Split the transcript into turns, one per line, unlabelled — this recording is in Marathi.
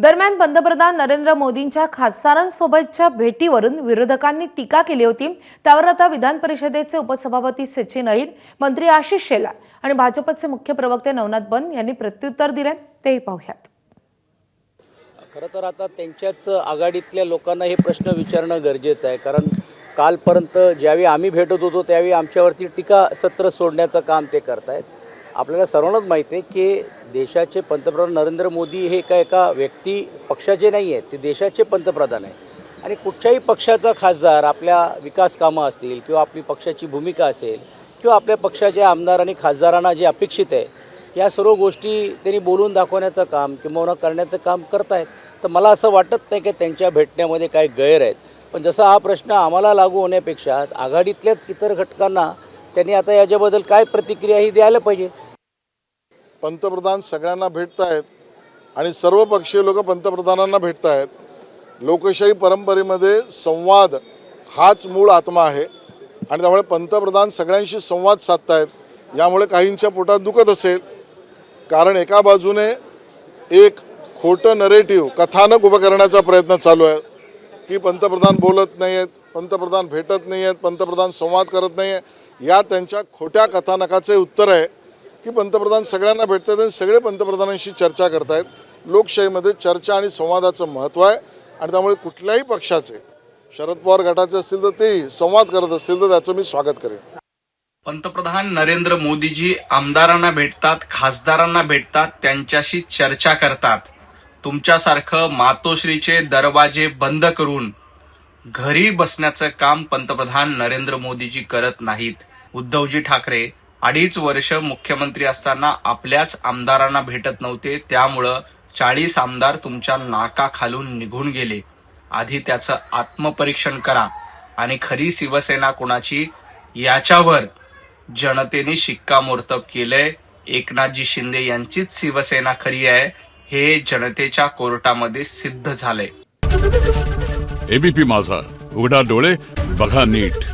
दरम्यान पंतप्रधान नरेंद्र मोदींच्या खासदारांसोबतच्या भेटीवरून विरोधकांनी टीका केली होती। त्यावर आता विधान परिषदेचे उपसभापती सचिन अहिर, मंत्री आशिष शेलार आणि भाजपचे मुख्य प्रवक्ते नवनाथ बन यांनी प्रत्युत्तर दिले। तेही पाहूयात।
खरं तर आता त्यांच्याच आघाडीतल्या लोकांना हे प्रश्न विचारणं गरजेचं आहे, कारण कालपर्यंत ज्यावेळी आम्ही भेटत होतो त्यावेळी आमच्यावरती टीका सत्र सोडण्याचं काम ते करतायत। आपल्याला सर्वांनाच माहिती आहे की देशाचे पंतप्रधान नरेंद्र मोदी हे एका व्यक्ती पक्षाचे नाही आहेत, ते देशाचे पंतप्रधान आहेत आणि कुठच्याही पक्षाचा खासदार आपल्या विकास कामं असतील किंवा आपली पक्षाची भूमिका असेल किंवा आपल्या पक्षाच्या आमदार आणि खासदारांना जे अपेक्षित आहे या सर्व गोष्टी त्यांनी बोलून दाखवण्याचं काम किंवा करण्याचं काम करतायत। तर मला असं वाटत नाही की त्यांच्या भेटण्यामध्ये काय गैर आहेत, पण जसा हा प्रश्न आम्हाला लागू होण्यापेक्षा आघाडीतल्याच इतर घटकांना त्यांनी आता याच्याबद्दल काय प्रतिक्रिया ही द्यायला पाहिजे।
पंतप्रधान सगळ्यांना भेटतायत आणि सर्व पक्षीय लोक पंतप्रधानांना भेटतायत। लोकशाही परंपरेमध्ये संवाद हाच मूळ आत्मा आहे आणि त्यामुळे पंतप्रधान सगळ्यांशी संवाद साधतायत। यामुळे काहींच्या पोटात दुखत असेल, कारण एका बाजूने एक खोटं नरेटिव्ह कथानक उभं करण्याचा प्रयत्न चालू आहे की पंतप्रधान बोलत नाही आहेत, पंतप्रधान भेटत नाही आहेत, पंतप्रधान संवाद करत नाही आहे। या त्यांच्या खोट्या कथानकाचे उत्तर आहे की पंतप्रधान सगळ्यांना भेटतात आणि सगळे पंतप्रधानांशी चर्चा करतायत। लोकशाहीमध्ये चर्चा आणि संवादाचं महत्त्व आहे आणि त्यामुळे कुठल्याही पक्षाचे, शरद पवार गटाचे असतील तर तेही संवाद करत असतील तर त्याचं मी स्वागत करेन।
पंतप्रधान नरेंद्र मोदीजी आमदारांना भेटतात, खासदारांना भेटतात, त्यांच्याशी चर्चा करतात। तुमच्यासारखं मातोश्रीचे दरवाजे बंद करून घरी बसण्याचं काम पंतप्रधान नरेंद्र मोदीजी करत नाहीत। उद्धवजी ठाकरे 2.5 वर्ष मुख्यमंत्री असताना आपल्याच आमदारांना भेटत नव्हते, त्यामुळं 40 आमदार तुमच्या नाकाखालून निघून गेले। आधी त्याचं आत्मपरीक्षण करा आणि खरी शिवसेना कोणाची याच्यावर जनतेने शिक्कामोर्तब केलंय। एकनाथजी शिंदे यांचीच शिवसेना खरी आहे हे जनतेच्या कोर्टामध्ये सिद्ध झालंय।
एबीपी माझा, उघडा डोळे बघा नीट।